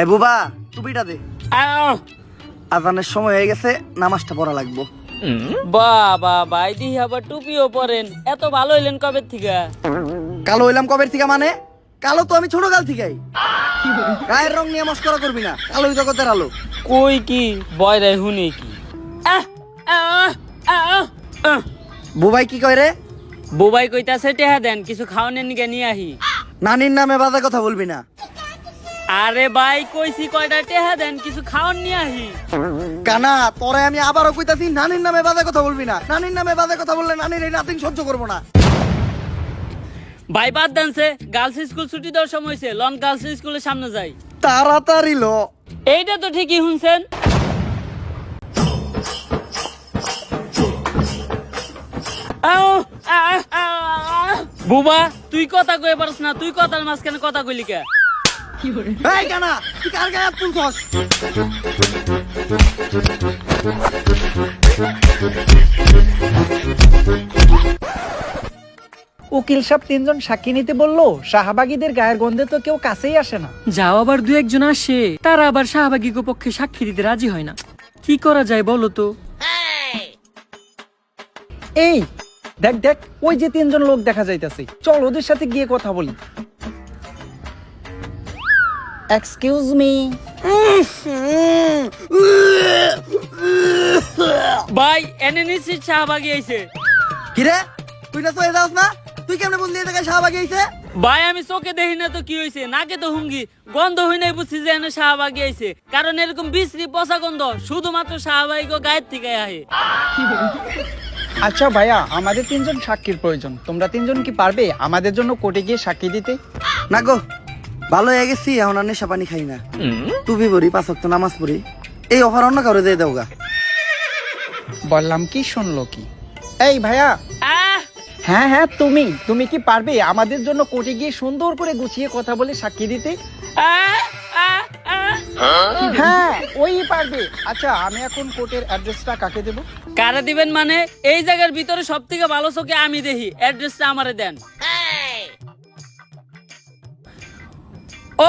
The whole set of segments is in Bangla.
এ বুবা টুপিটা দে, আহ, আজানের সময় হয়ে গেছে, নামাজটা পড়া লাগবো। বাবা ভাই দিহি আবার টুপিও পরেন, এত ভালো হইলেন কবে থেকে? কালো হইলাম কবের থেকে? মানে কালো তো আমি ছোট কাল থেকেই। গায়ের রং নিয়ে মস্করা করবি না, কালোই জগতের আলো। কই কি বয় রে হুনে কি? আহ, আহ, আহ, আহ। বুবাই কি কয় রে? বুবাই কইতাছে টেহা দেন, কিছু খাওয়ানোর নিকে নিয়ে আহি। নানির নামে বাজে কথা বলবি না। আরে ভাই কইছি কয়টা টেহা দেন, কিছু খাওয়ান নিয়ে আহি। কানা তোরে আমি আবারও কইতাছি, নানির নামে বাজে কথা বলবি না। নানির নামে বাজে কথা বললে নানির এই নাতিন সহ্য করবো না। ভাই বাদ দেনছে, গার্লস স্কুল ছুটি দেওয়ার সময় হয়েছে, লন গার্লস স্কুলের সামনে যাই। তাড়াতাড়ি লো। এইটা তো ঠিকই শুনছেন। আহ, আহ, আহ। বুবা তুই কথা কয়ে পারস না, তুই কথার মাঝখানে কথা কইলি কে? এই কানা তুই কার গায়ে হাত তুলছস? উকিল সাহেব 3 জন সাক্ষী নিতে বললো, শাহবাগীদের গায়ের গন্ধে তো কেউ কাছেই আসে না। যাও আবার দু একজন আসে, তারা আবার শাহবাগী পক্ষে সাক্ষী দিতে রাজি হয় না। কি করা যায় বলো তো? এই দেখ দেখ, ওই যে 3 জন লোক দেখা যাইতাছে, চল ওদের সাথে গিয়ে কথা বলি। Excuse me. ভাই এনে নিশ্চিত শাহবাগী আইছে। কিরে তুই না তো এ যাস না? তুই কেমনে বললি এটা শাহবাগী আইছে? ভাই আমি চোখে দেখি না তো কি হয়েছে, নাকে তো হুঙ্গি, গন্ধ হই নাই বুঝছি যে এনে শাহবাগী আইছে। কারণ এরকম বিশ্রী পচা গন্ধ শুধুমাত্র শাহবাগী গায়ের থেকে আহে। আচ্ছা ভাইয়া, আমাদের 3 জন সাক্ষীর প্রয়োজন। তোমরা 3 জন কি পারবে আমাদের জন্য কোর্টে গিয়ে সাক্ষী দিতে? না গো, ভালো হয়ে গেছি, এখন আর নেশা পানি খাই না। টুপি পরি, 5 ওয়াক্ত নামাজ পড়ি। এই অফার অন্য কারো দিয়ে দেওগা। বললাম কি, শুনলো কি? এই ভাইয়া। আহ, হ্যাঁ হ্যাঁ, তুমি কি পারবে আমাদের জন্য কোর্টে গিয়ে সুন্দর করে গুছিয়ে কথা বলে সাক্ষী দিতে? আহ, আহ, আহ। হ্যাঁ ওই পারবে। আচ্ছা আমি এখন কোর্টের অ্যাড্রেসটা কাকে দেব? কারা দিবেন মানে? এই জায়গার ভিতরে সব থেকে ভালো চোখে আমি দেখি, অ্যাড্রেসটা আমারে দেন।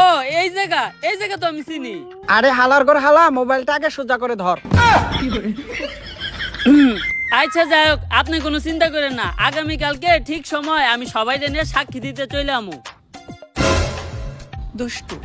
ও এই জায়গা তো আমি চিনি। আরে হালার ঘর হালা, মোবাইলটা আগে সোজা করে ধর। আচ্ছা যাই হোক, আপনি কোনো চিন্তা করেন না, আগামীকালকে ঠিক সময় আমি সবাই নিয়ে সাক্ষী দিতে চলে আমু। দুষ্টু